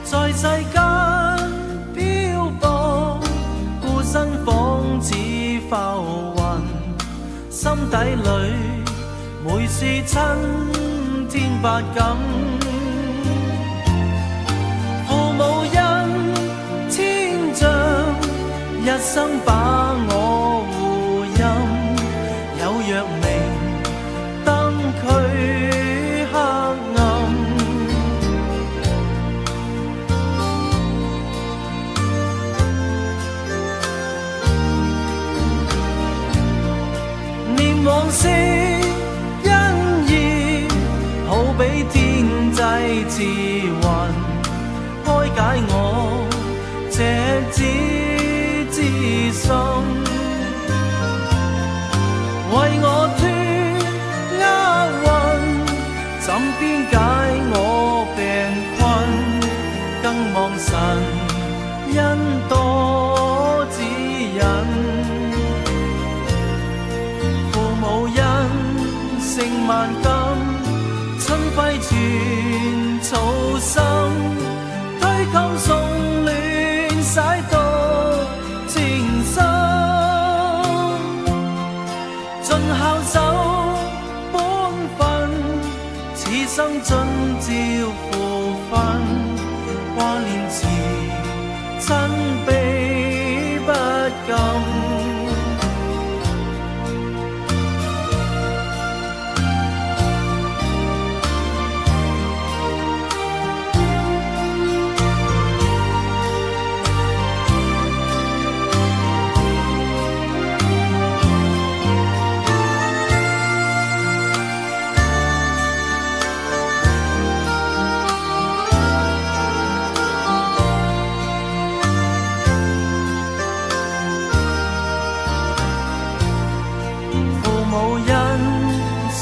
在世間漂泊，孤身仿似浮雲，心底裏每是親天百感。父母恩千丈，一生把我護蔭，有若明燈驅黑暗。念往昔恩義，好比天際慈雲，開解我這子之心，為我脱厄運，怎邊解我病困？更望神恩多指引。父母恩勝萬金，春暉傳草心，推襟送暖洗到情深，盡孝守本分，此生盡照父分，掛念時親悲不禁。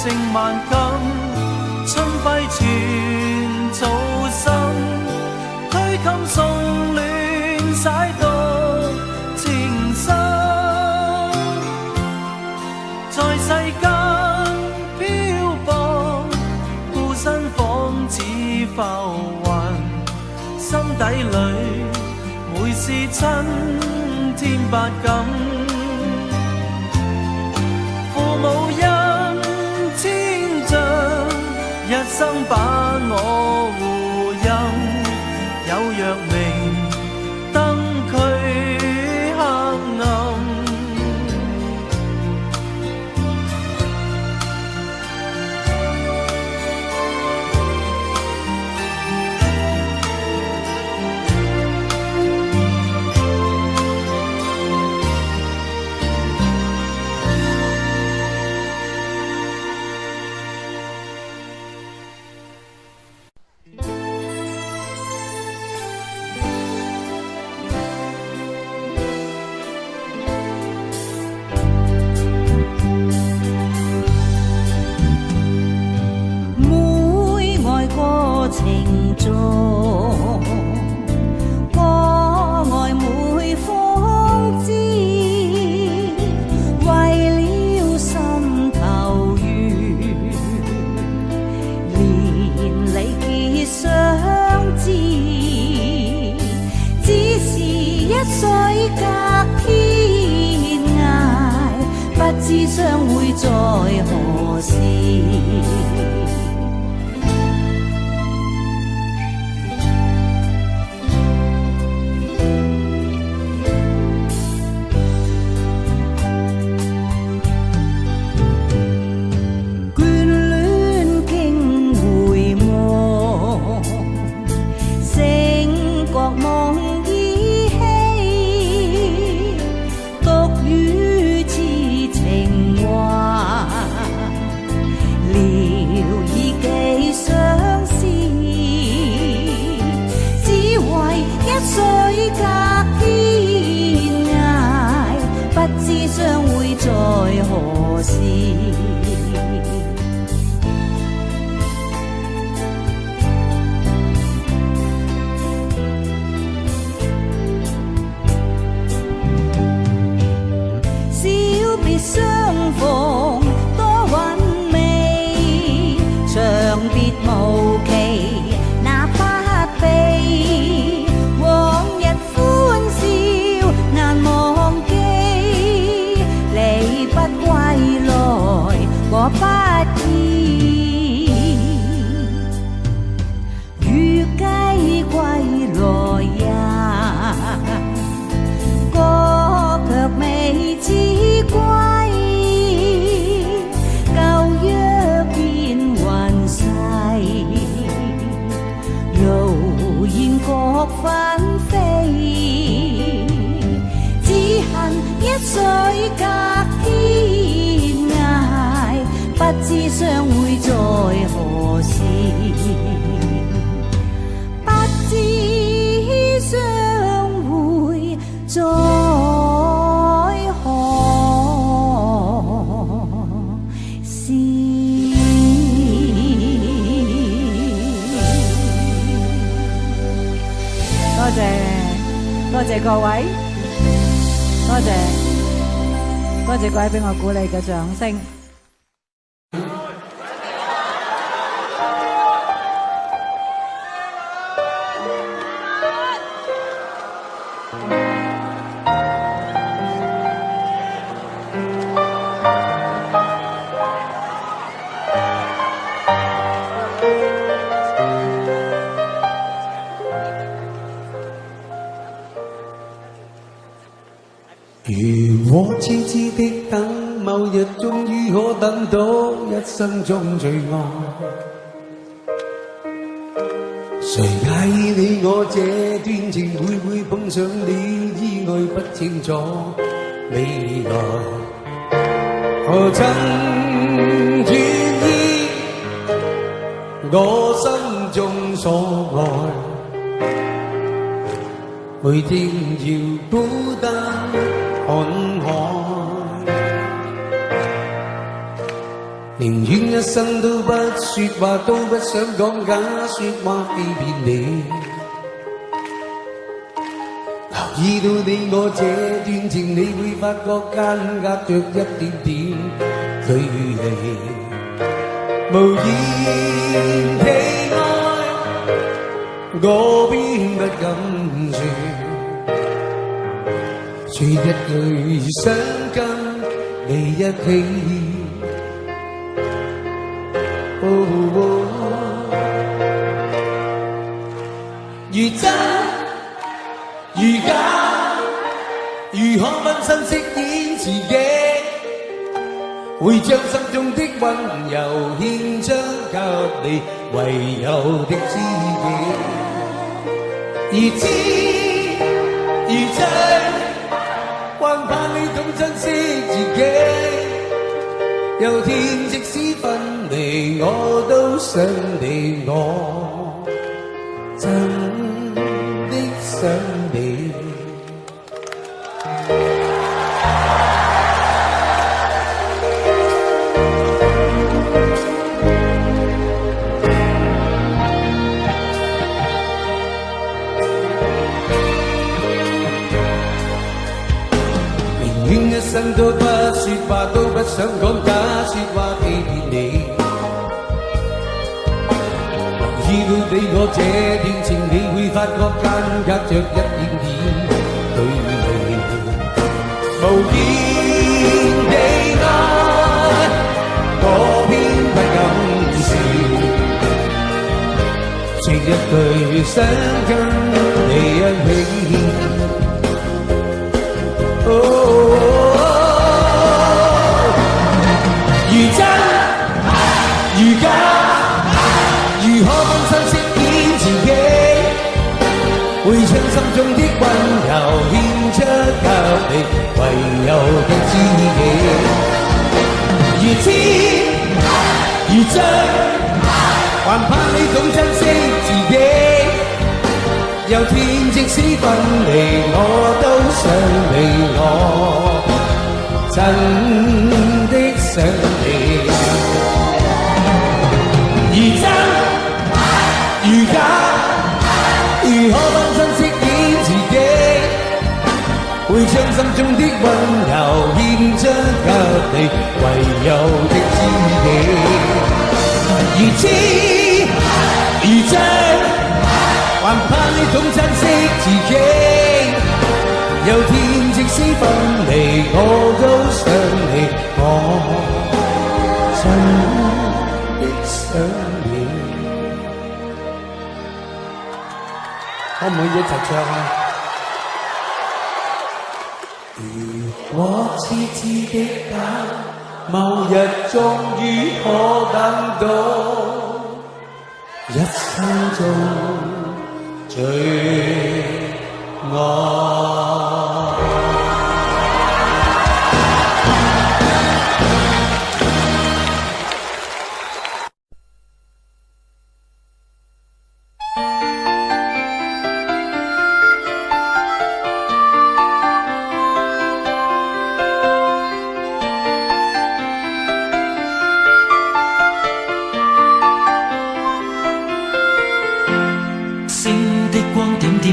勝萬金，春暉傳草心，推襟送暖洗到情深，在世間漂泊，孤身仿似浮雲，心底裏每是親天百感。父母恩千丈，一生把我護蔭，有若明燈驅黑暗。情重，過愛每方知，為了心頭緣，連理結相知，只是一水隔天涯，不知相會在何時。相會在何時？小別相逢多韻味，長別無期那不悲。莫翻飛，只恨一水隔天涯，不知相會在何時，不知相會在何時。多謝各位，多謝各位俾我鼓勵嘅掌聲。如果痴痴的等，某日終於可等到一生中最愛。誰介意你我這段情會唔會碰上了意外，不清楚未來。何曾願意我心中所愛，每天要孤單看海，寧願一生都不說話，都不想講假說話欺騙你。留意到你我這段情，你會發覺間隔着一點點距離，無言期愛，我邊不敢說。說一句想跟你一起，如真如假，如何分身飾演自己，會將心中的溫柔獻出給你，唯有的知己。如知如醉，還盼你懂珍惜自己，有天即使分離，我都想你，我真的想你。願一生都不說話，都不想講假說話欺騙你。留意到你我這段情，你會發覺間隔着一點點距離，無言地愛，我偏不敢說，說一句想跟你一起。如真如假，如何分身飾演自己，會將心中的溫柔獻出給你，唯有的知己。如知如醉，還盼你懂珍惜自己，有天即使分離，我都想你，我真的想你。如真如假，如何分身飾演自己，會將心中的溫柔獻出給你，唯有的知己。如知如醉，還盼你懂珍惜自己，有天即使分離，我都想你，我真的想你。可唔可以一齊唱啊？如果痴痴的等，某日終於可等到，一生中最愛。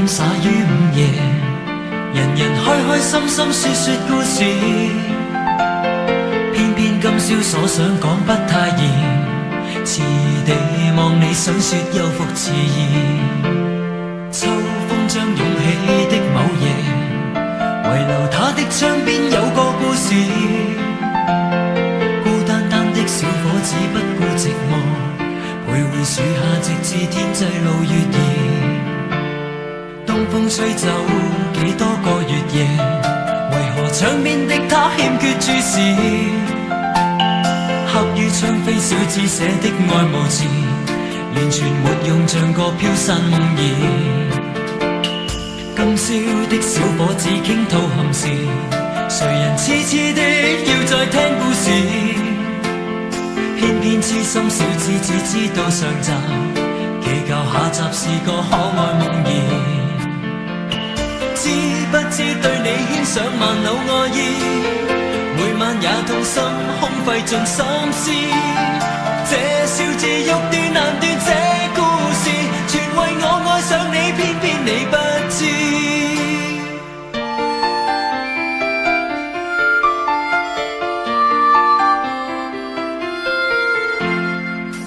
灑於午夜，人人開開心心説説故事，偏偏今宵所想講不太易，遲地望你想説又復遲疑。秋風將湧起的某夜，遺留他的窗邊有個故事，孤單單的小伙子不顧寂寞，徘徊樹下直至天際露月兒。東風吹走幾多個月夜，為何窗邊的他欠缺注視？刻於窗扉小子寫的愛慕詞，完全沒用，像個飄散夢兒。今宵的小伙子傾吐憾事，誰人痴痴的要再聽故事？偏偏痴心小子只知道上集，祈求下集是個可愛夢兒。知不知對你牽上萬縷愛意，每晚也痛心空費盡心思，這小子欲斷難斷這故事，全為我愛上你，偏偏你不知。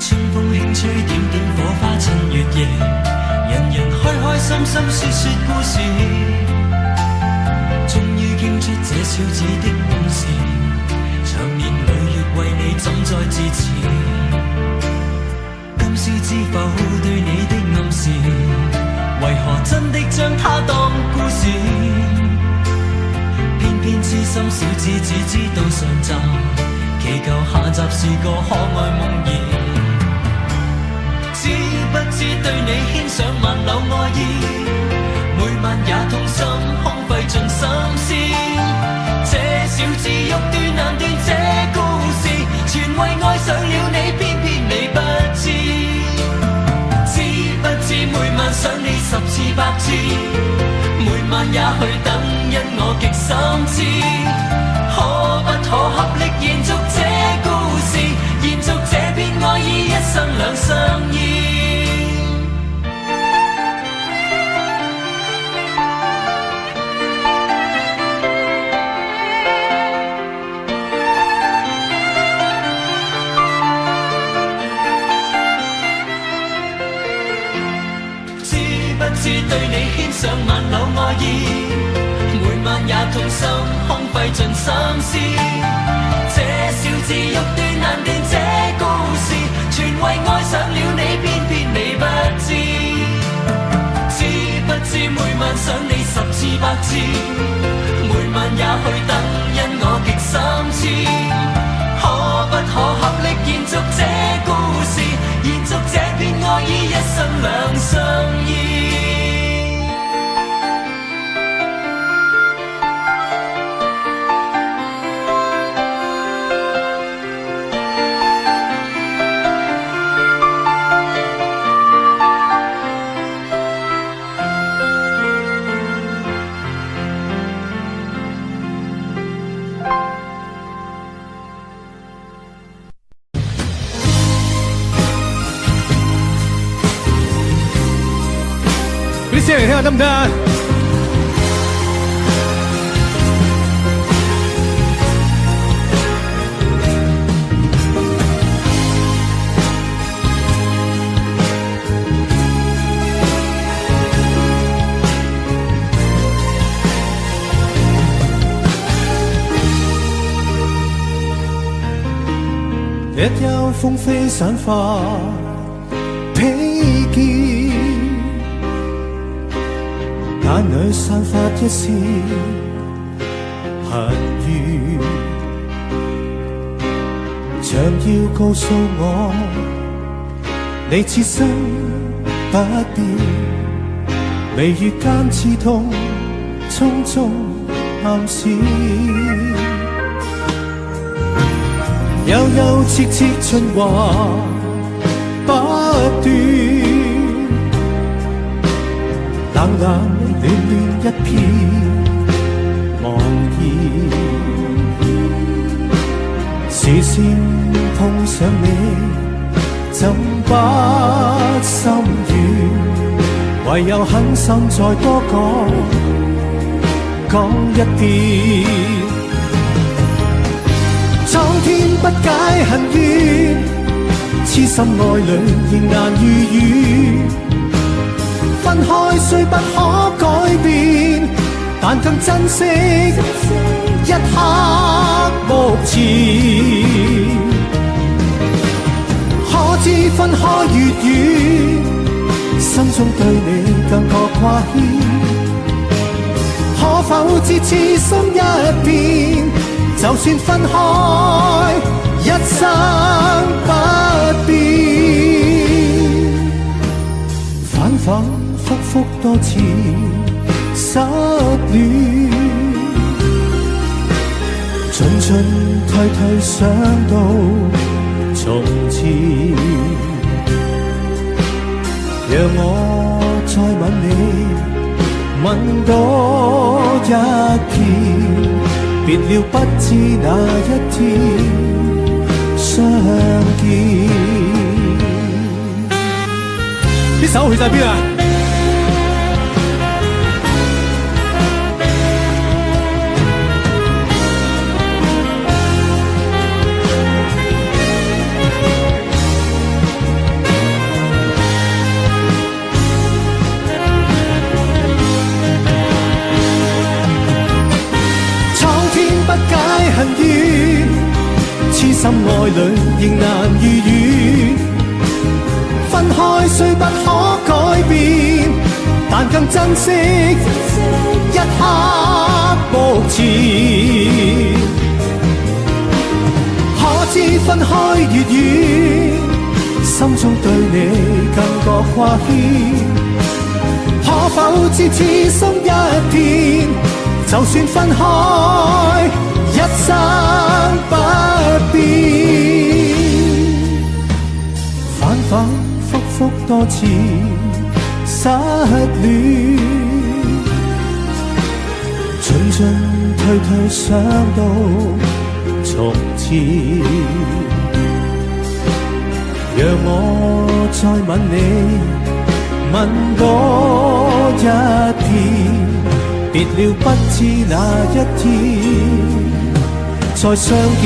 春風輕吹點點火花襯月夜，人人開開心心説説故事，終於傾出這小子的往事，長年累月為你怎再自持？今宵知否對你的暗示，為何真的將它當故事？偏偏痴心小子只知道上集，祈求下集是個可愛夢兒。知不知對你牽上萬縷愛意，每晚也痛心空費盡心思，這小子欲斷難斷這故事，全為愛上了你，偏偏你不知。知不知每晚想你10次100次，每晚也去等因我極心知，可不可合力延續這故事，延續這片愛意，一生兩相依。知對你牽上萬縷愛意，每晚也痛心空費盡心思，這小子欲斷難斷這故事，全為愛上了你，偏偏你不知。知不知每晚想你10次100次，每晚也去等因我極心知，可不可合力延續這故事，延續這片愛意，一生兩相依。啲聲嚟聽下得唔得啊？一幽風飛散花披肩，眼裏散發一絲恨怨，像要告訴我，你此生不變，眉月間刺痛，匆匆暗閃，悠悠切切循環不斷，冷冷暖暖一片茫然，視線碰上你，怎不心軟？唯有狠心再多講一遍，蒼天不解恨怨，痴心愛侶仍難預語。分開雖不可改變，但更珍惜一刻目前。可知分開越遠，心中對你更覺掛牽，可否知痴心一片，就算分開一生不變，反反复复多次失戀，進進退退想到從前，讓我再吻你，吻多一遍，別了不知哪一天相見。啲手去晒邊啊？恨怨，痴心愛侶仍難預語。分開雖不可改變，但更珍惜一刻目前。可知分開越遠，心中對你更覺掛牽。可否知痴心一片，就算分開一生不變，反反复复多次失戀，進進退退想到從前，讓我再吻你，吻多一遍，別了不知哪一天再相見。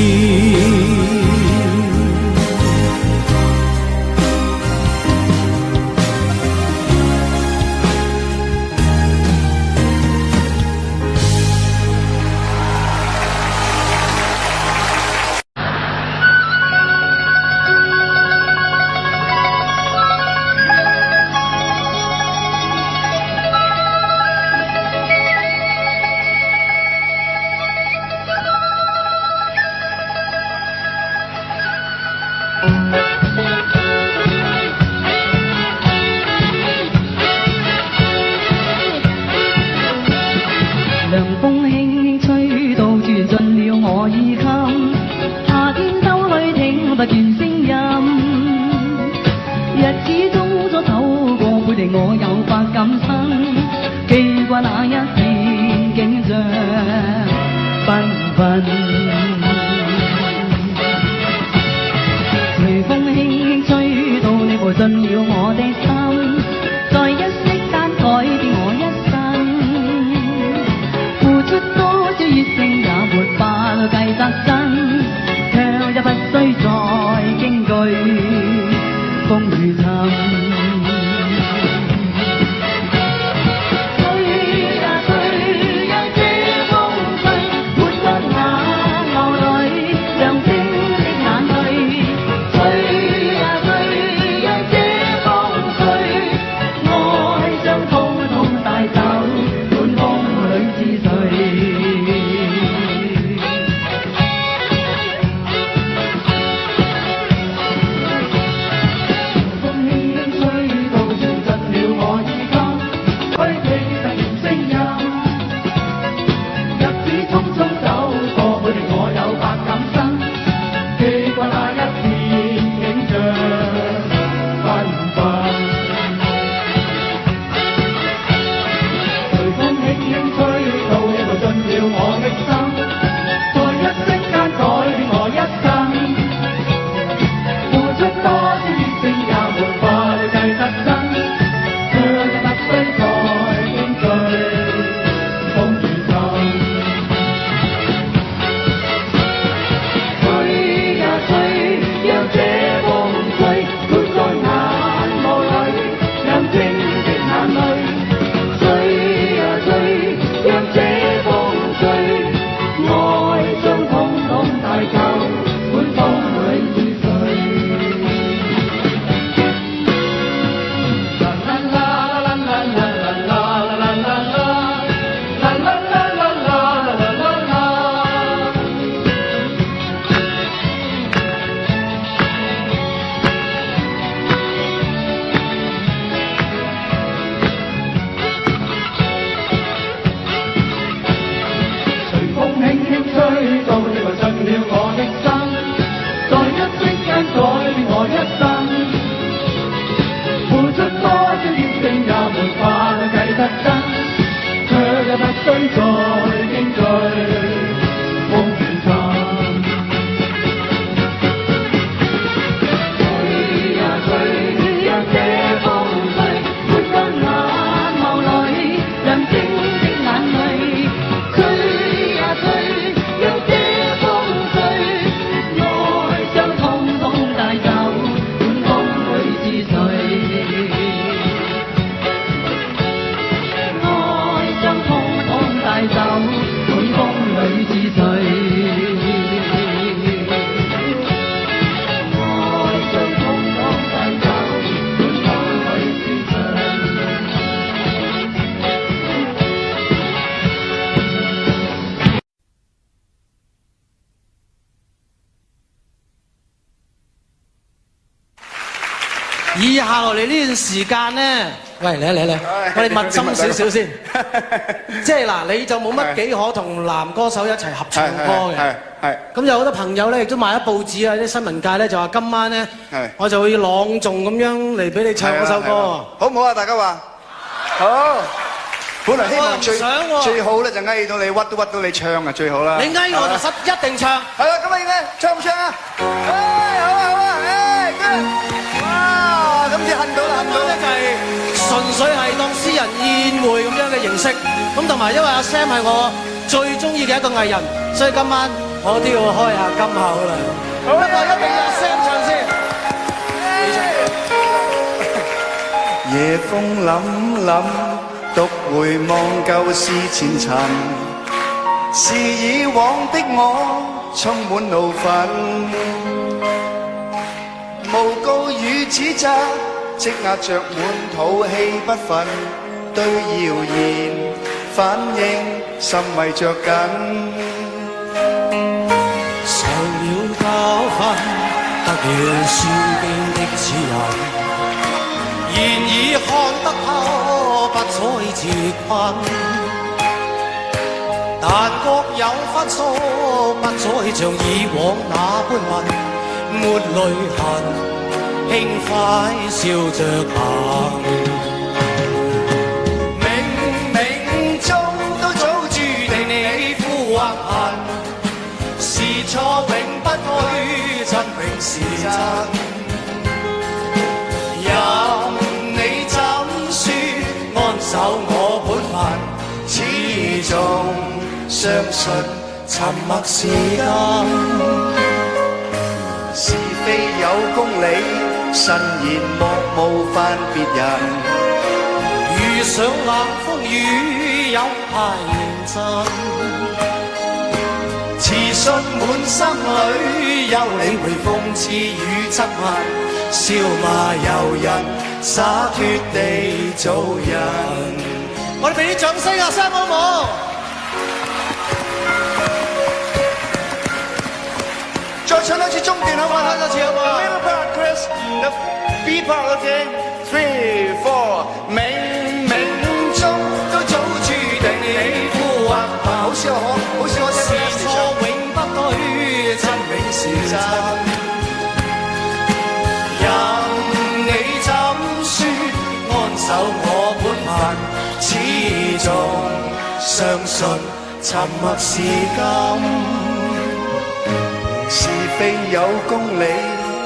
下落嚟呢段時間咧，喂嚟，我哋密針少少先。即係嗱，你就冇乜幾可同男歌手一齊合唱歌嘅。係。咁有好多朋友咧，亦都買咗報紙啊，啲新聞界咧就話今晚咧，我就會朗誦咁樣嚟俾你唱嗰首歌。好唔好啊？大家話好。本來希望最好咧就翳到你屈都屈到你唱啊，最好啦。你翳我就一定唱。係啦，咁啊，唱唔唱啊？好啊，哇，今次恨到啦，咧就係純粹係當私人宴會咁樣嘅形式。咁同埋因為阿 Sam 係我最中意嘅一個藝人，所以今晚我都要開下金口啦。不過一定要阿 Sam 唱先。夜風凜凜。獨回望舊事前塵，是以往的我充滿怒憤，無告與指責，積壓着滿肚氣不忿，對謠言反應心迷着緊，受了教訓，得了書經的指引。然而看得透，不再自困。但各有分數，不再像以往那般問，沒淚痕，輕快笑着行。冥冥中都早注定你負或恨，是錯永不對，真永是真。守我本分，始終相信沉默是金。是非有公理，慎言莫冒犯別人。遇上冷風雨，有排認真。自信滿心裏，有理會諷刺與質問。笑罵由人，灑脱地做人。我哋俾啲掌聲阿 Sam 好唔好？再唱多次中段好唔好？唱多次好唔好 ？Middle part, Chris. The B part, okay. 3, 4. 冥冥中都早注定你負或恨。好似我是錯永不對，真永是真。守我本分，始終相信沉默是金。是非有公理，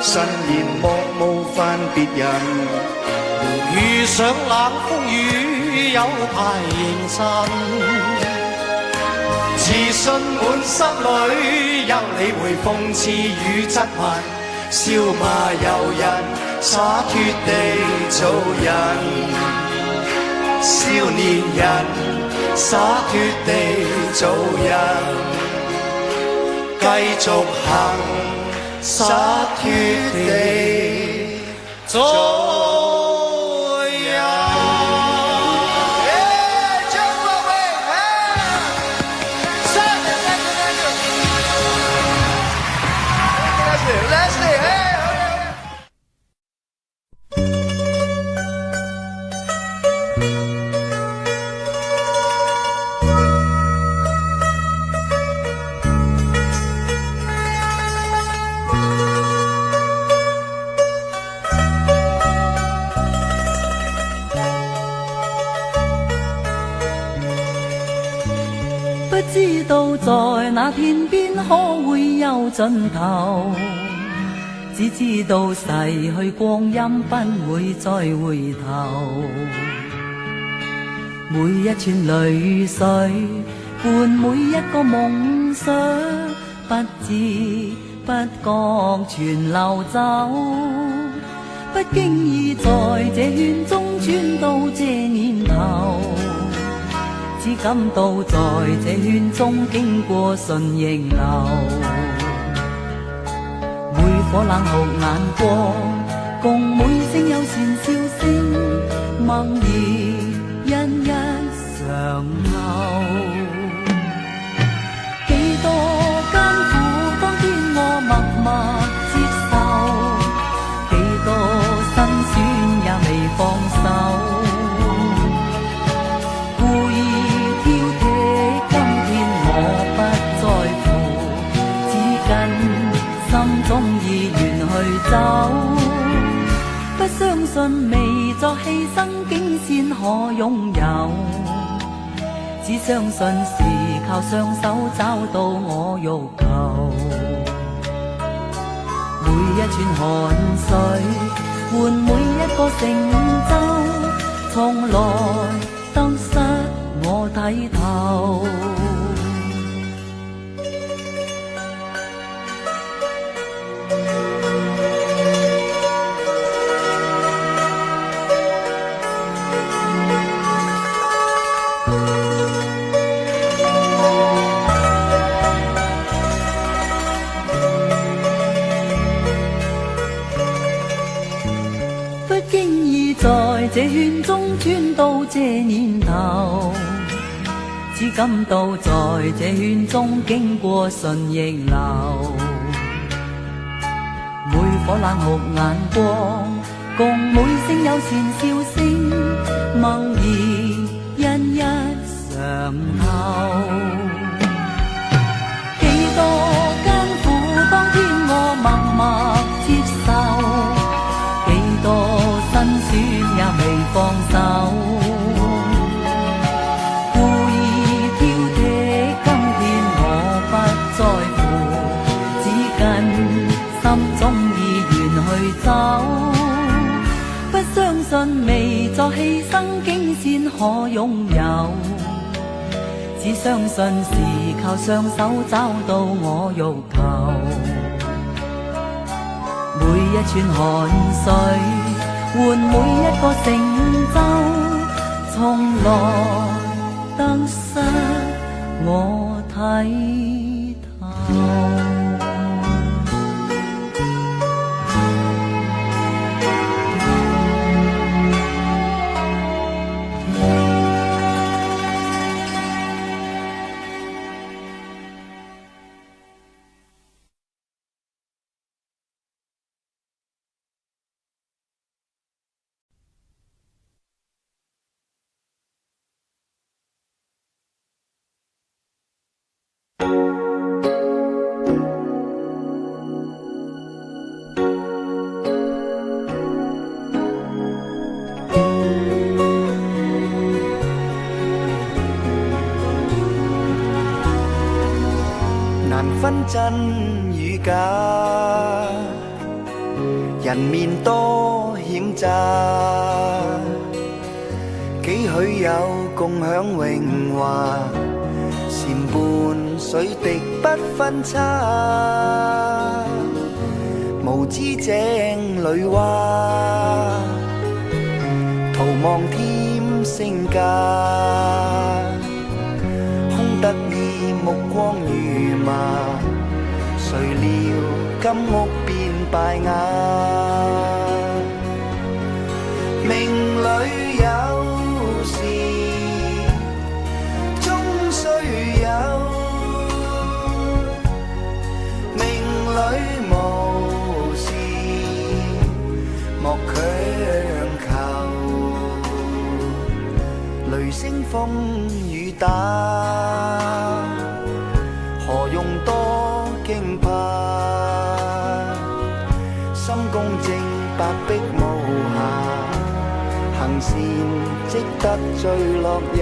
慎言莫冒犯別人。遇上冷風雨，有排認真。自信滿心裏，有理會諷刺與質問。笑罵由人，灑脱地做人，少年人灑脱地做人，繼續行，灑脱地做。不知道在那天邊可會有盡頭，只知道逝去光陰不會再回頭。每一串淚水伴每一個夢想，不知不覺全流走，不經意在這圈中轉到這年頭，只感到在這圈中經過順逆流，每顆冷酷眼光，共每聲友善笑聲，默然一一常留。幾多艱苦，當天我默默接受，幾多辛酸。信未作犧牲，竟先可擁有。只相信是靠雙手找到我欲求。每一串汗水換每一個成就，從來得失我睇透。在這圈中穿到這年頭，只感到在這圈中經過順逆流。每顆冷酷眼光，共每聲友善笑聲，默然一一嘗透。幾多艱苦，當天我默默接受，幾多辛酸也未放手，故意挑剔，今天我不在乎，只跟心中意願去走。不相信未作犧牲，竟先可擁有，只相信是靠雙手找到我欲求。每一串汗水換每一個成就，從來得失我睇透。難分真與假，人面多險詐，幾許有共享榮華，禪伴水滴不分差，無知井裏蛙，徒望添聲價，空得意目光如麻，誰料金屋變敗瓦。命裏有時終須有，命裏無時莫強求。雷聲風雨打，何用多驚怕？心公正，白璧無瑕，行善積得最樂也。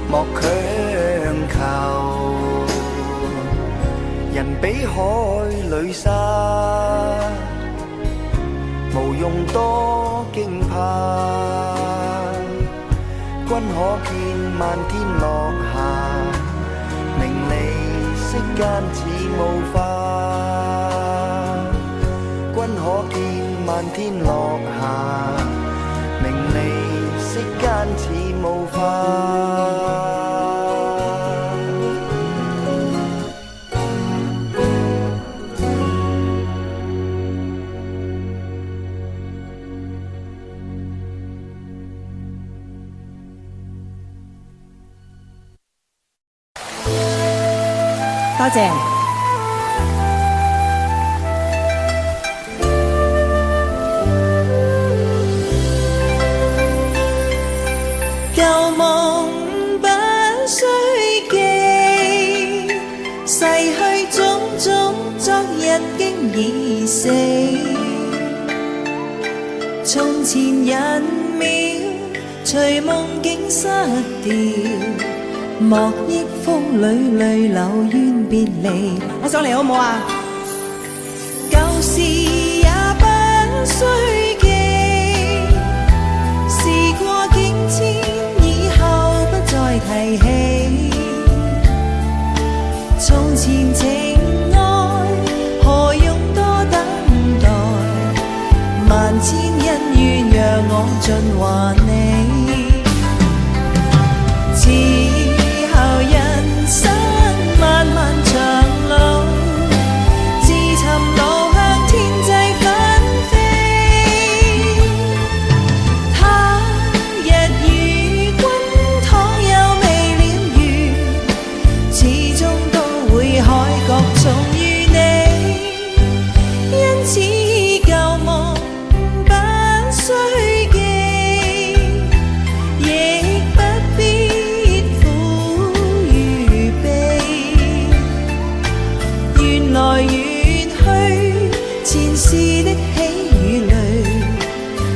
莫強求，人比海裏沙，無用多驚怕。君可見漫天落霞，名利間似霧化，君可見漫天落霞，明離色間似霧化。多謝。舊夢不需記，逝去種種，昨日經已死。從前人秒，隨夢境失掉。莫憶風裏淚流怨別離，我上嚟好唔好啊？舊事也不需記，時過境遷以後不再提起。從前情愛何用多等待，萬千恩怨讓我盡還你。人生漫漫長路，自尋路向天際紛飛。他日與君倘有未了緣，始終都會海角重遇你。因此舊夢不需記，亦不必來遠去，前事的喜與淚，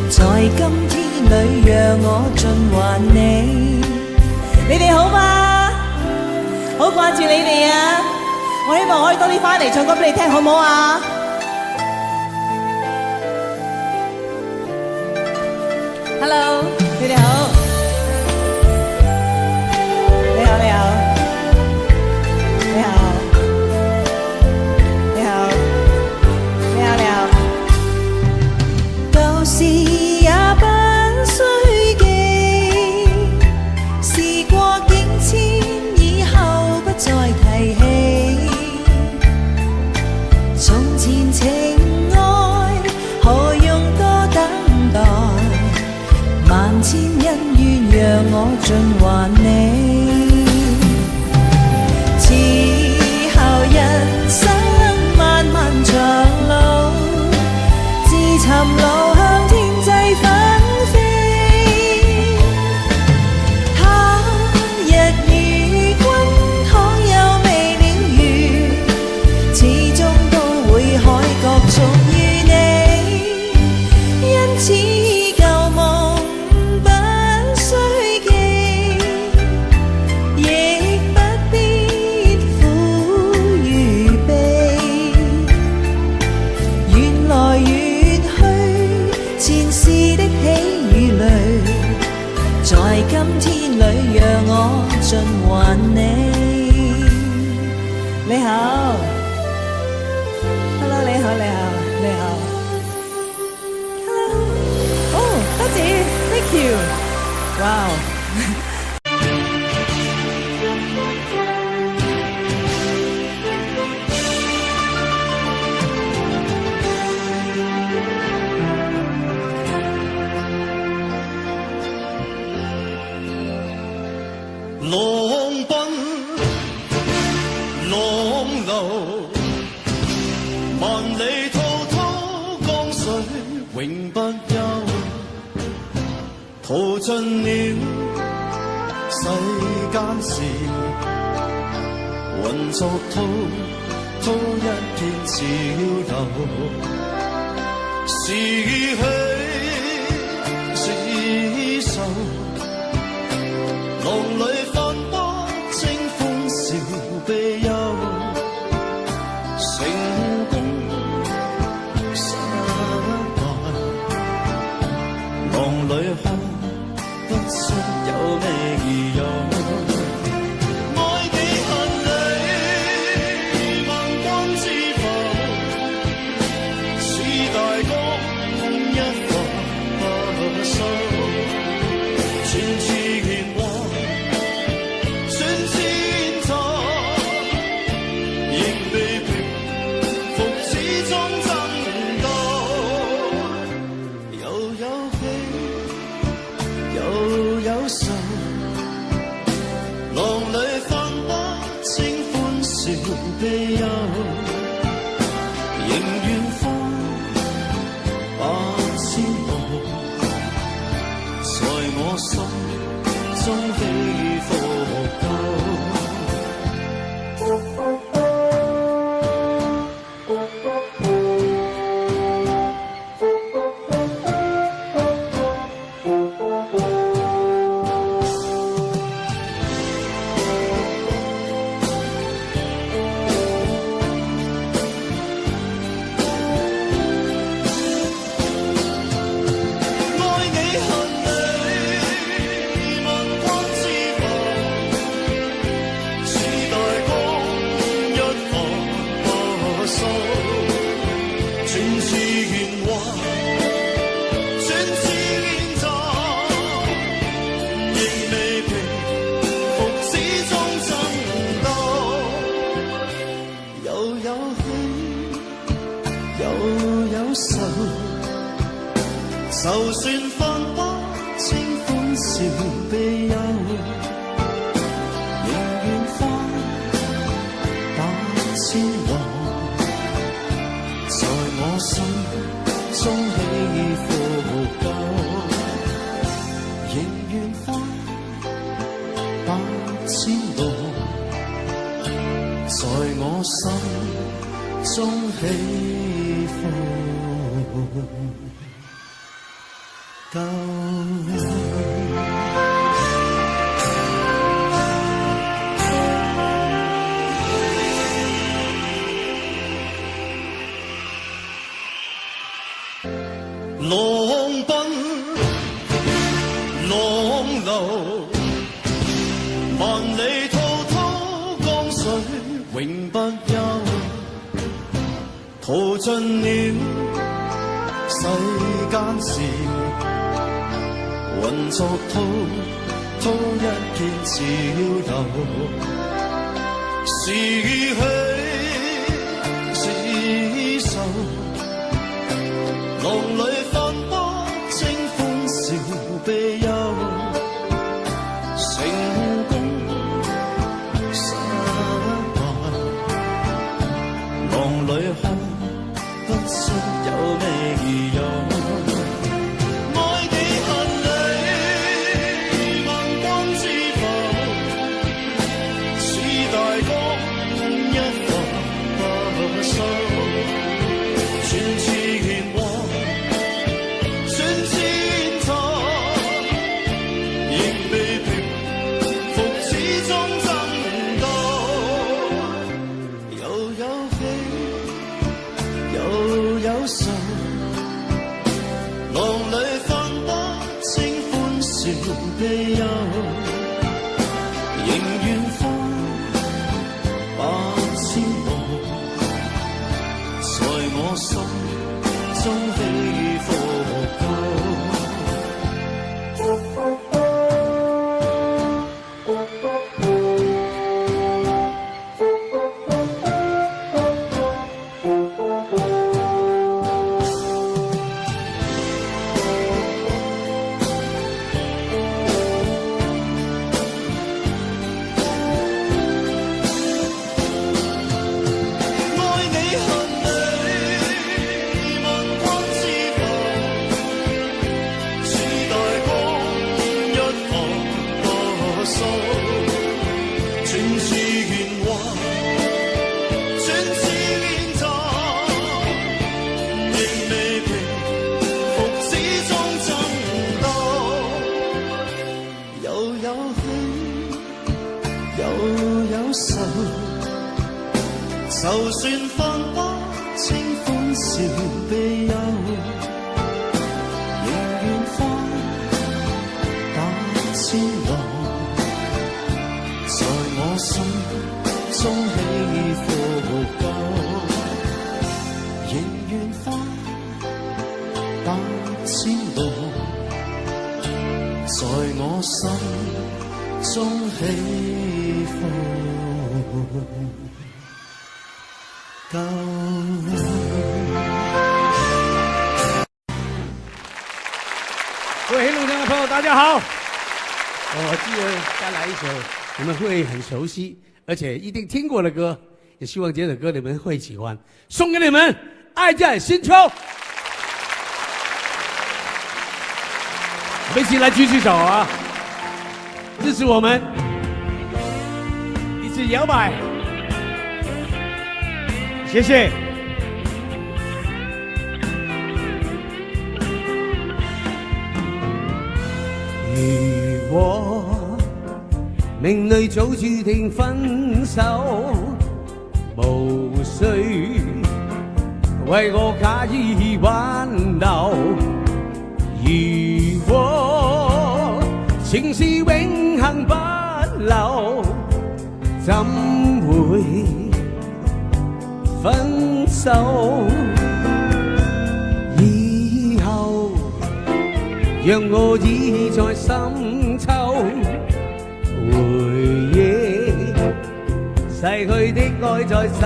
在今天裏讓我盡還你。你哋好嗎？好掛住你哋啊！我希望可以多啲翻嚟唱歌俾你聽，好唔好啊？Hello， 你哋好，你好，你好，你好，你好，你好，你好。舊事也不需記，時過境遷以後不再提起。從前情愛何用多等待，萬千恩怨讓我盡還你。此後人生漫漫長路，自尋路向天際紛飛。他日與君倘有未了緣，始終都會海角重遇你。因此舊夢不需記，亦不必苦與悲。緣來緣去，前事的喜與淚，在今天裏讓我盡還你。你好，Hello， 你好，你好，你好。Hello， 哦，多謝 ，Thank you， 哇！浪奔浪流，萬里滔滔江水永不休。淘盡了世間事，混作滔滔一片潮流。是喜是愁，浪裏翻波，清風笑悲憂，成功失敗，浪裏看不出有咩意由。愛幾恨你，就算分不清歡笑悲憂，仍願花百千浪，在我心中起伏夠，仍願花百千浪，在我心中起伏夠。浪奔浪流，萬里滔滔江水永不休，淘盡了世間事，混作滔滔一片潮流，是喜是愁，浪裏分不清歡笑悲憂，成功失敗，浪裏看不出有咩理由。愛你恨你，問君知否？似大江一發不收，全自然和選千錯，仍未平復，始終爭鬥，又有喜又有愁，浪裏分不清歡笑悲憂，仍願花百千浪，在我心中起伏夠。愛你恨你，問君知否？似大江一發不收，全自然和全自然走，仍未平復，始終爭鬥，又有喜又有愁。就算分不清歡笑悲憂，仍願花百千浪，在我心中起伏夠，仍願花百千浪，在我心中起伏夠。各位黑龙江的朋友，大家好！我记得再来一首你们会很熟悉，而且一定听过的歌，也希望这首歌你们会喜欢，送给你们《爱在深秋》。我们一起来举起手啊，支持我们，一起摇摆，谢谢。如果命裏早注定分手，無需為我假意挽留。如果情是永恆不留，怎會分手？以後讓我倚在深秋，回憶逝去的愛在心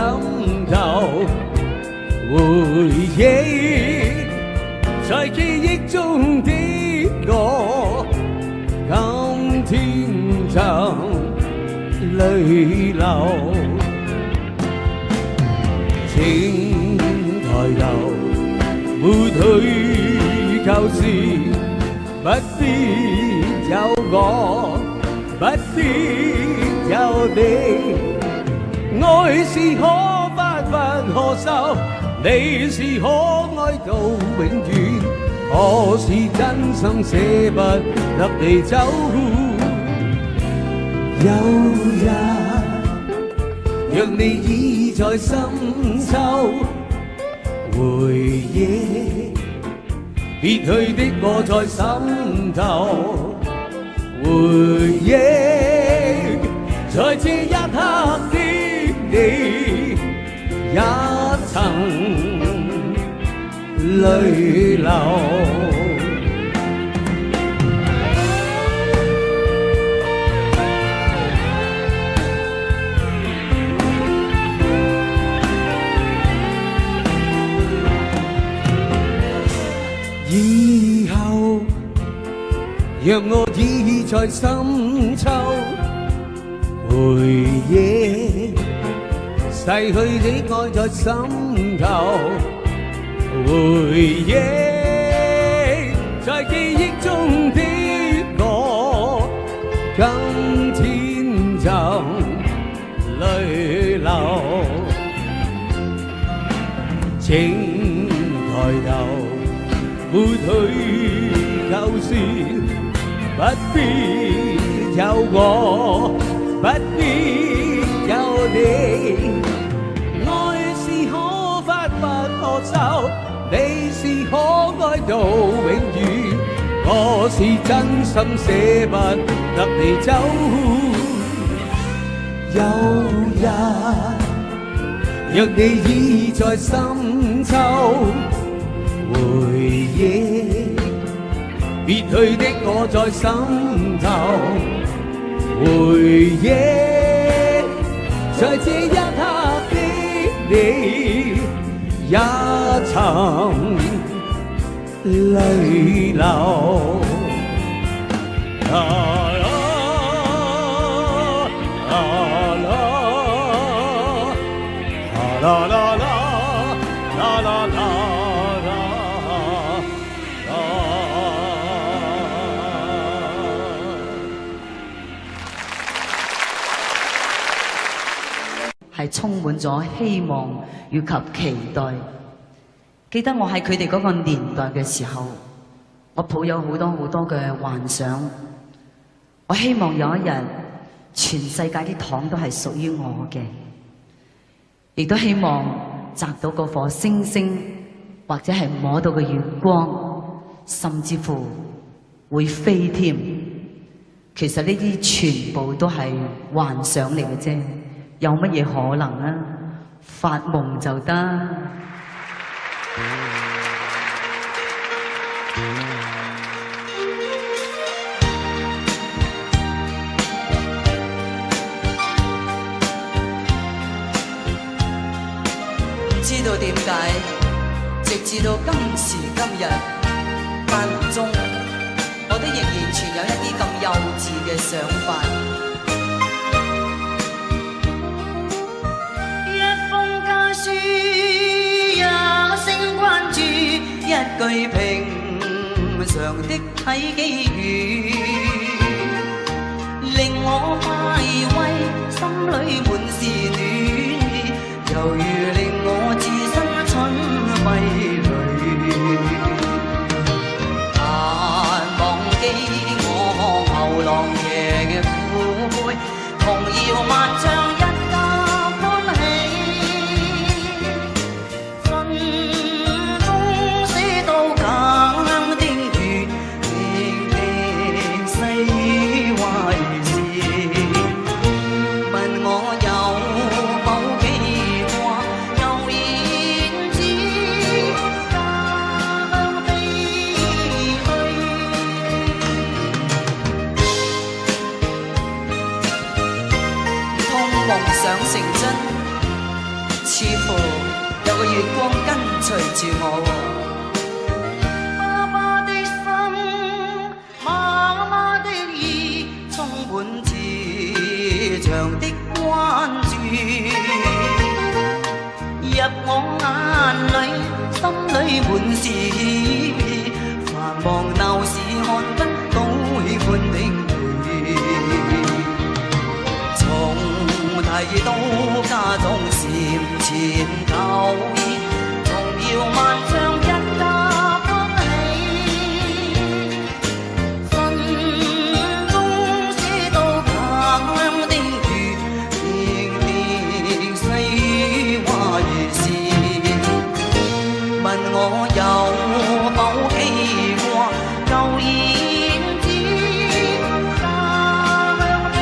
頭，回憶在記憶中的我，今天就淚流。請抬頭，沒去舊事。不必有我，不必有你，愛是可發不可收，你是可愛到永遠，我是真心捨不得你走。有日若你已在深秋，回憶別去的我在心頭，回憶在這一刻的你，也曾淚流。以後若我已在深秋，回憶逝去的愛在心頭，回憶在記憶中的我，今天就淚流。請抬頭，抹去舊事，不必有我，不必有你。愛是可發不可收，你是可愛到永遠，我是真心捨不得你走。有日若你已在深秋，回憶別去的我在心頭，回憶在這一刻的你，也曾淚流。係充滿咗希望以及期待。記得我喺佢哋嗰個年代嘅時候，我抱有好多好多嘅幻想。我希望有一日，全世界啲糖都係屬於我嘅，亦都希望摘到嗰顆星星，或者係摸到個月光，甚至乎會飛添。其實呢啲全部都係幻想嚟嘅啫。有乜嘢可能啊？發夢就得。唔知道點解，直至到今時今日，間中我都仍然存有一啲咁幼稚嘅想法。書也聲關注，一句平常的體機語，令我快慰，心裏滿是暖意，猶如令我置身春薨裏。但忘記我牛郎夜嘅苦杯，童謠萬丈。滿是險意，繁忙鬧市看不到喜歡的你。從提到家中禪前舊意，重要萬丈一家歡喜，心中寫到強的語，年年細話如是。問我有否記掛舊燕子，家鄉飛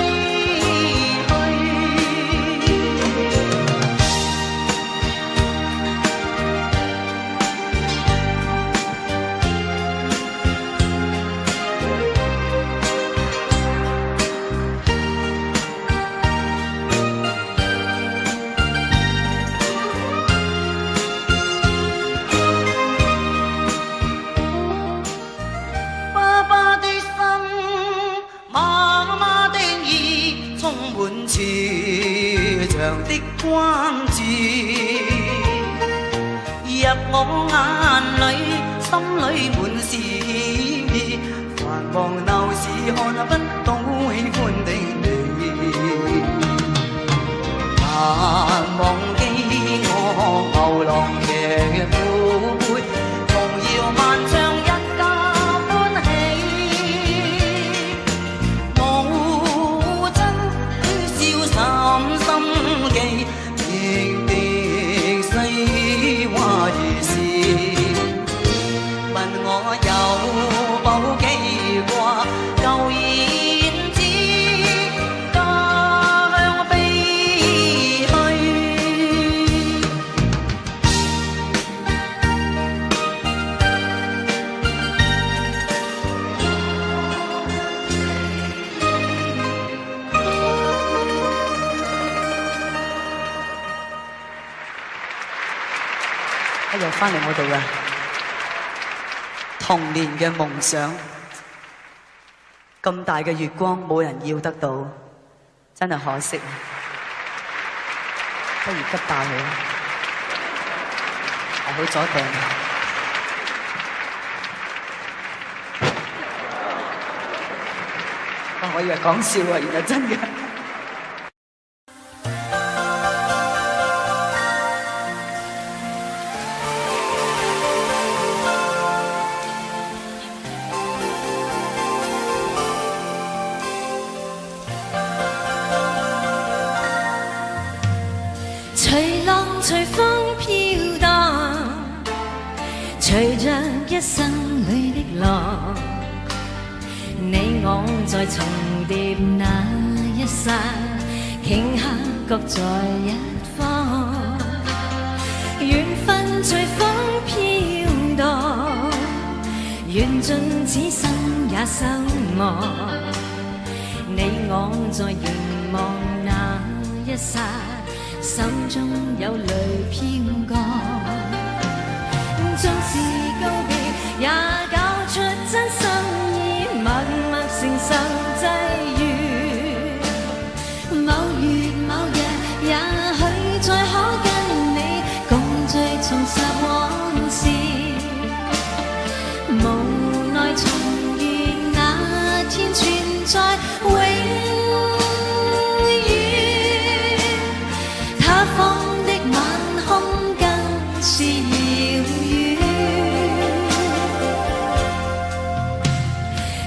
爸爸的心，媽媽的意，充滿慈祥的關注，入我眼裏，心裏滿是險意，繁忙鬧市看不到喜歡的你，難忘記我牛郎騎虎，重要萬丈一家歡喜，母親於笑心心記，滴滴細話如是。問我有否記掛舊燕子，家鄉飛去。一日翻嚟我度啊，童年嘅夢想，咁大嘅月光冇人要得到，真係可惜。不如吉爆佢啦，係好左掟。我以為講笑啊，原來真嘅。隨浪隨風飄蕩，隨着一生裏的浪，你我在重疊那一剎，頃刻各在一方，緣分隨風飄蕩，緣盡此生也守望，你我在凝望那一剎，手中有淚飄降，縱是告別，也搞出真心意，默默承受際遇。某月某日，也許再可跟你共聚重拾往事，無奈重遇那天存在永他方的晚空更是遙遠，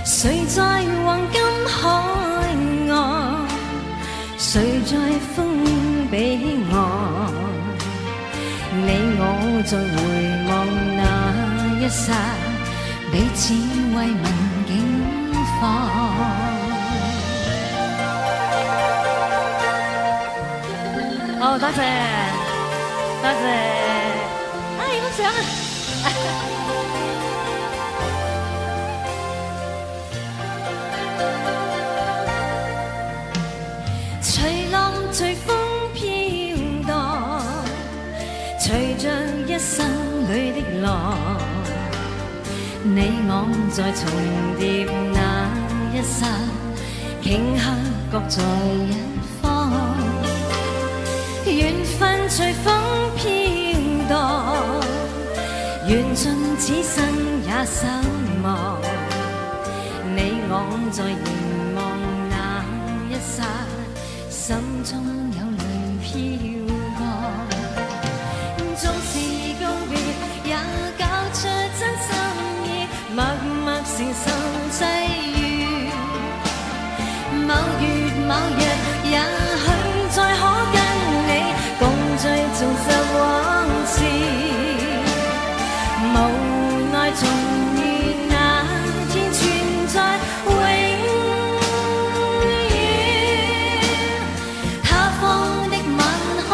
誰在黃金海岸，誰在風彼岸，你我在回望那一剎，彼此慰問境況。好，多謝，多謝。影相啊！隨浪隨風飄蕩，隨着一生裏的浪，你我在重疊那一剎，頃刻各在一方。緣分隨風飄蕩，緣盡此生也守望，你我在凝望那一剎，心中有淚飄過。縱是告別，也交出真心意，默默承受際遇。某月某日，也許再可跟你共聚重拾往事。無奈重遇那天存在永遠，他方的晚空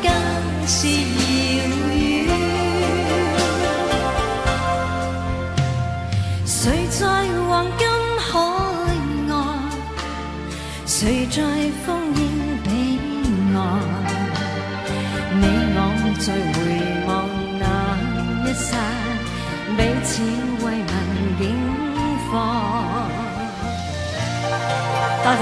更是遙遠。誰在黃金海岸，誰在烽煙彼岸？你我在回望那一剎，彼此慰問境況。多謝。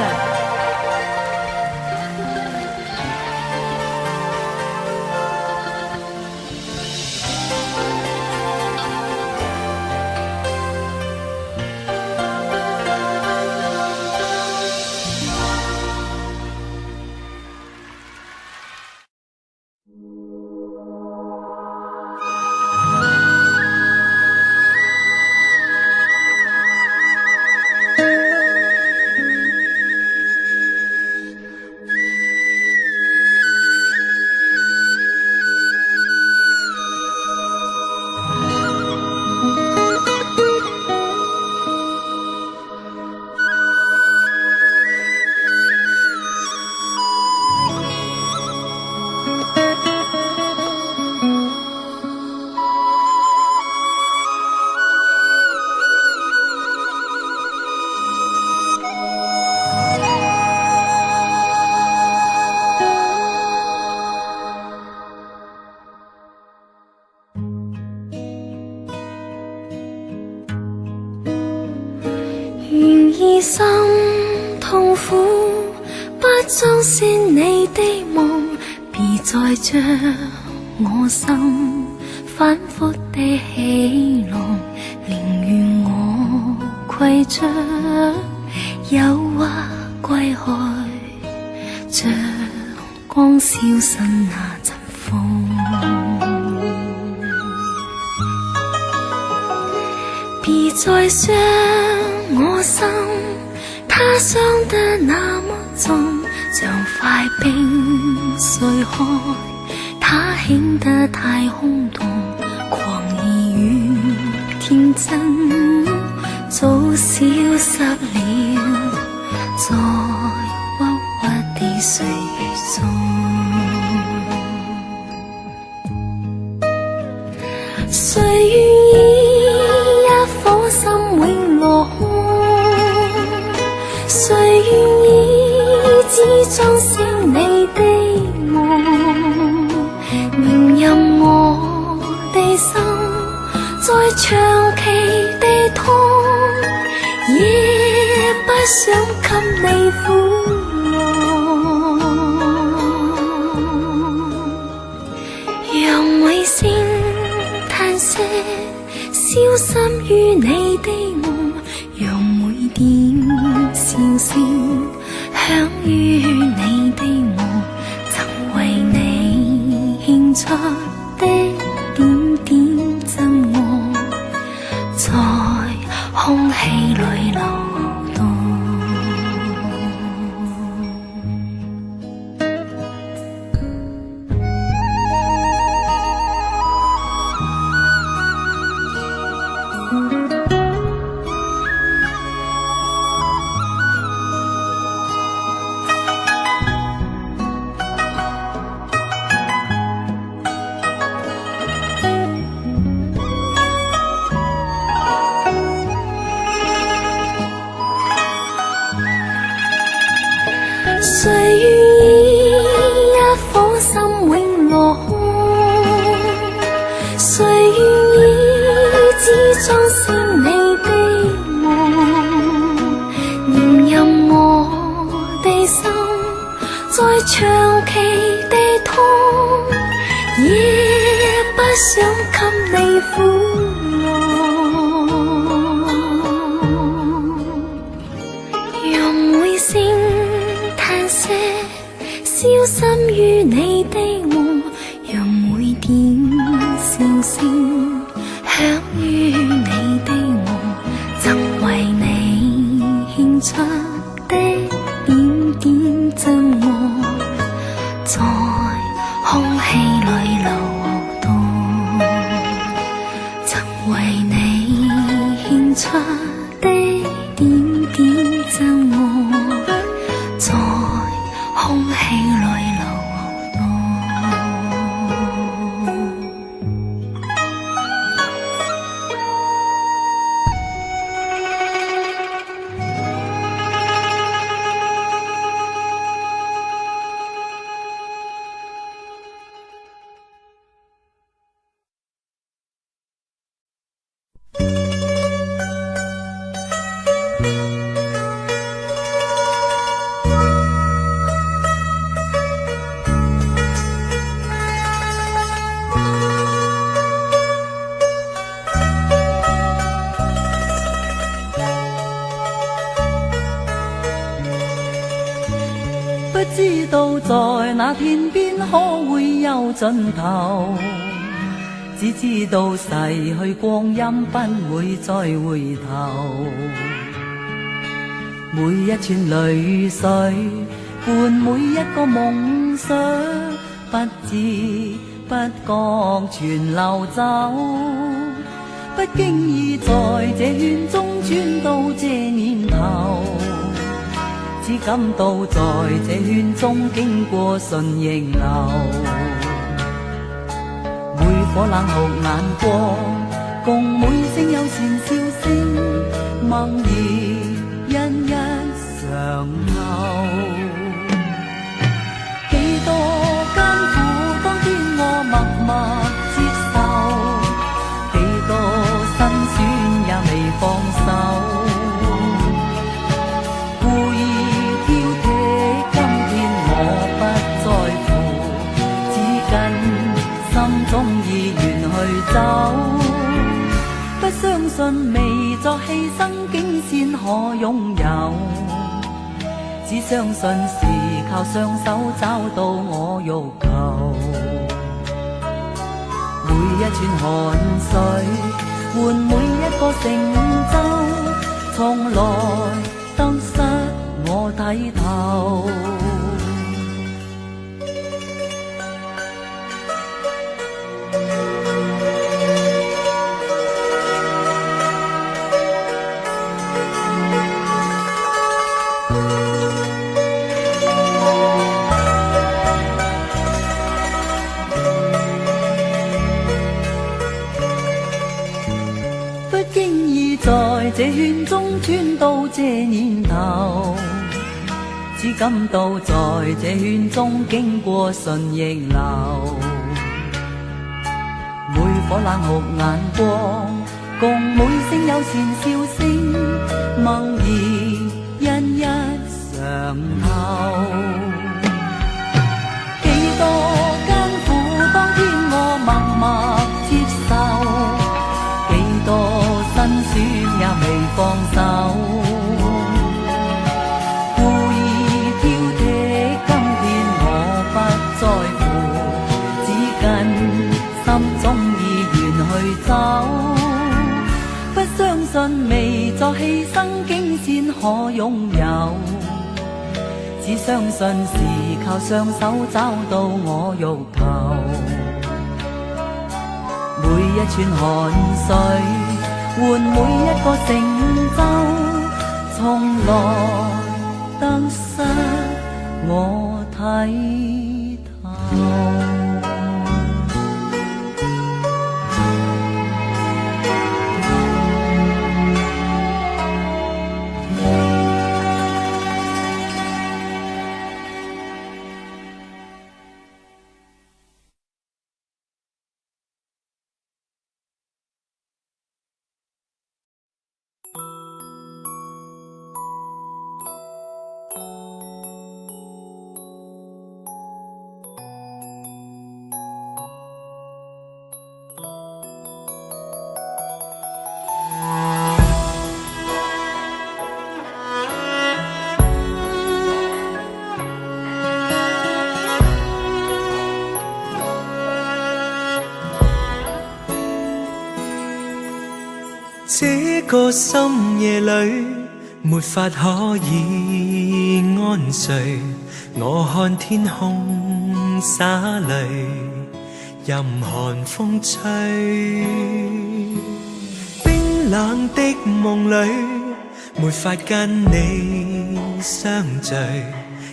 心痛苦，不裝飾你的夢，別再將我心反覆的起落，寧願我攜着誘惑歸去，像光消失那陣風。別再傷我心，它傷得那麼重，像塊冰碎開，它顯得太空洞，狂意與天真早消失了，在鬱鬱的歲月中。誰願意一顆心永落空？誰願意只裝飾你的夢？明任我的心再長期地痛，也不想給你苦惱。讓尾聲嘆息消失於你的夢，讓每點笑聲響於你的夢，曾為你獻出的點點真愛，在空氣裏流動。誰願意一顆心永落空？誰願意只裝飾你的夢？念任我的心再長期地痛，也不想給你苦惱。出的點點皺愛，在空氣裏流蕩。不知道在那天邊可會有盡頭，只知道逝去光陰不會再回頭。每一串淚水伴每一個夢想，不知不覺全流走。不經意在這圈中轉到這年頭，只感到在這圈中經過順逆流，每顆冷酷眼光，共每聲友善笑聲，默然一一嘗透。幾多艱苦，當天我默默接受，幾多辛酸也未放手。總意願去走，不相信未作犧牲竟先可擁有，只相信是靠雙手找到我欲求。每一串汗水換每一個成就，從來得失我睇透。在這圈中轉到這年頭，只感到在這圈中經過順逆流，每顆冷酷眼光，共每聲友善笑聲，默然一一嘗透。幾多艱苦，當天我默默接受，幾多辛酸也未放手，故意挑剔，今天我不在乎，只跟心中意願去走。不相信未作犧牲竟先可擁有，只相信是靠雙手找到我欲求。每一串汗水換每一個成就，從來得失我睇透。這個深夜裏，沒法可以安睡。我看天空灑淚，任寒風吹。冰冰冷的夢裏，沒法跟你相聚，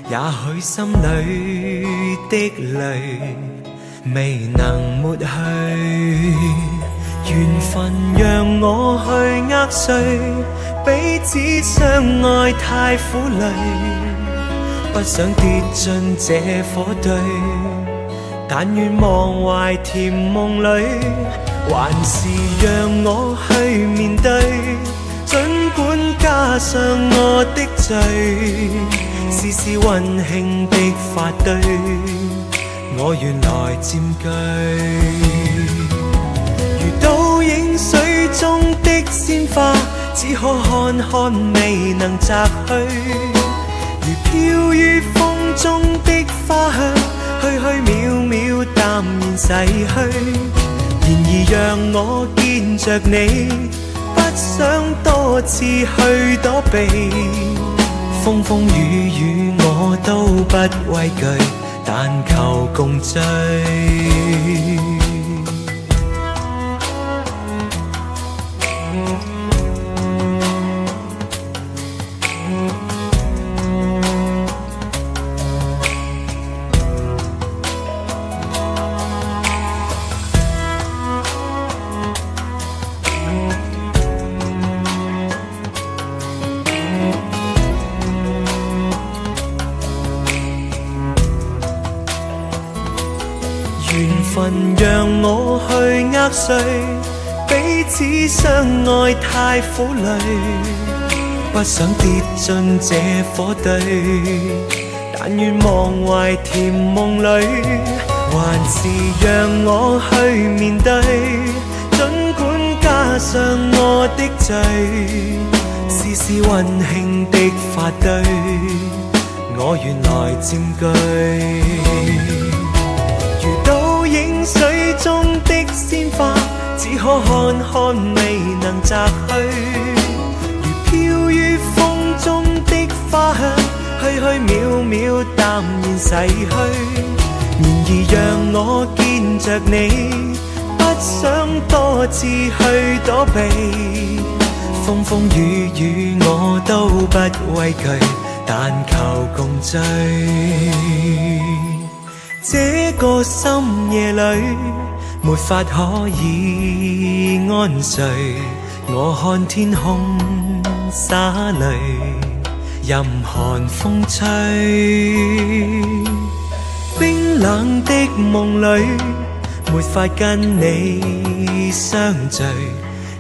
也許心裏的淚未能抹去。緣分讓我去握碎，彼此相愛太苦累，不想跌進這火堆，但願忘懷甜夢裏，還是讓我去面對。儘管加上我的罪，試試溫馨的發堆，我願來佔據。如倒影水中的鮮花，只可看看未能摘去。如飄於風中的花香，虛虛渺渺淡然逝去。然而讓我見着你，不想多次去躲避。風風雨雨我都不畏懼，但求共聚。讓我去握碎，彼此相愛太苦累，不想跌進這火堆，但願忘懷甜夢裏，還是讓我去面對。儘管加上我的罪，試試溫馨的發堆，我願來佔據。水中的鮮花，只可看看未能摘去。如飄於風中的花香，虛虛渺渺淡然逝去。然而讓我見着你，不想多次去躲避。風風雨雨我都不畏懼，但求共聚。這個深夜裏，沒法可以安睡。我看天空灑淚，任寒風吹。冰冷的夢裏，沒法跟你相聚，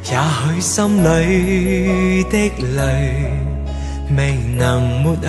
也許心裏的淚未能抹去。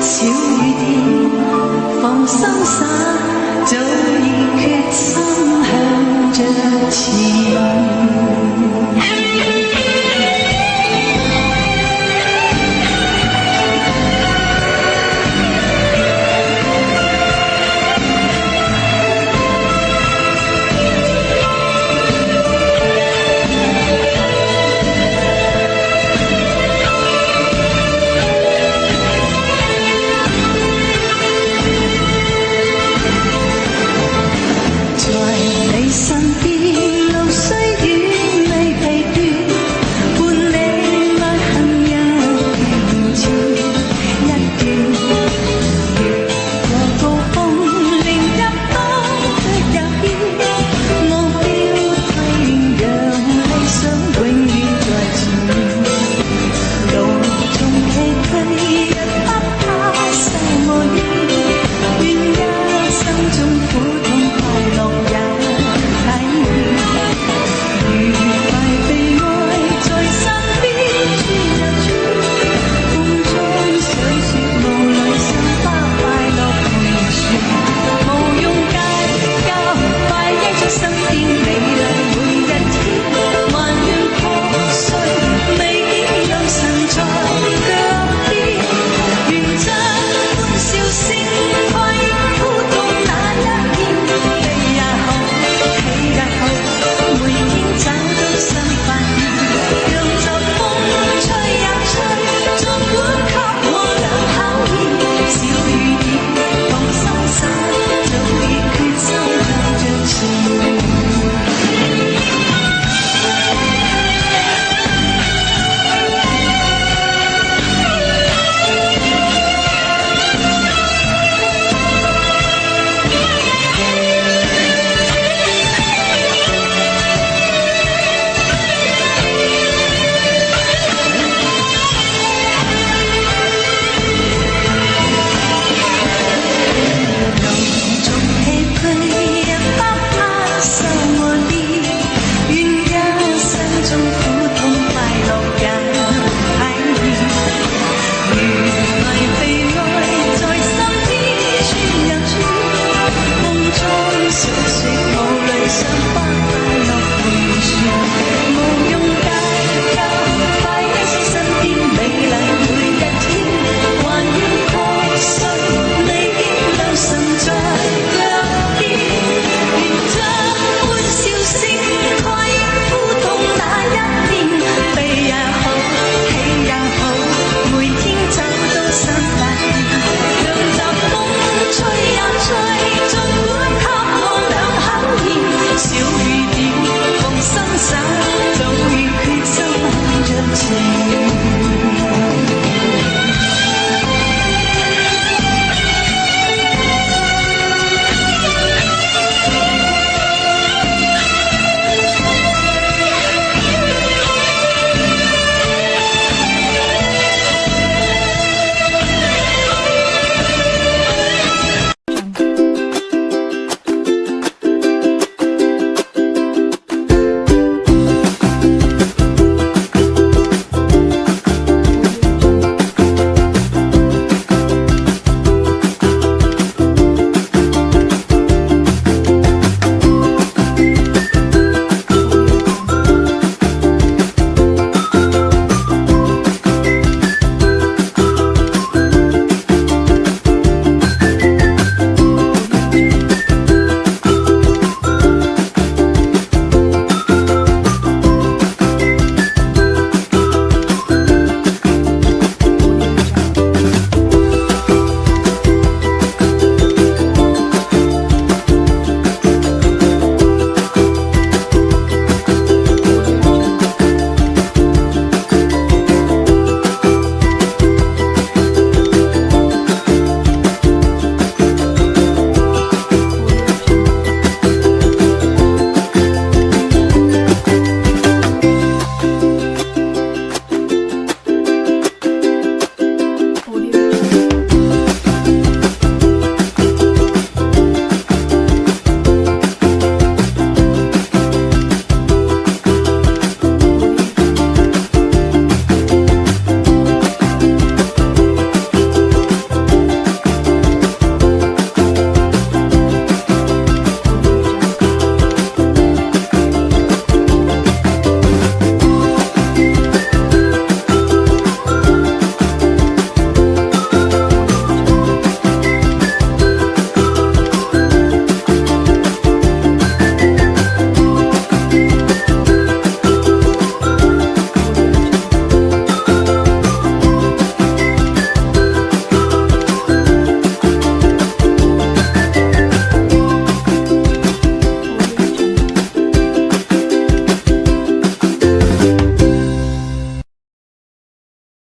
小雨天，放心灑。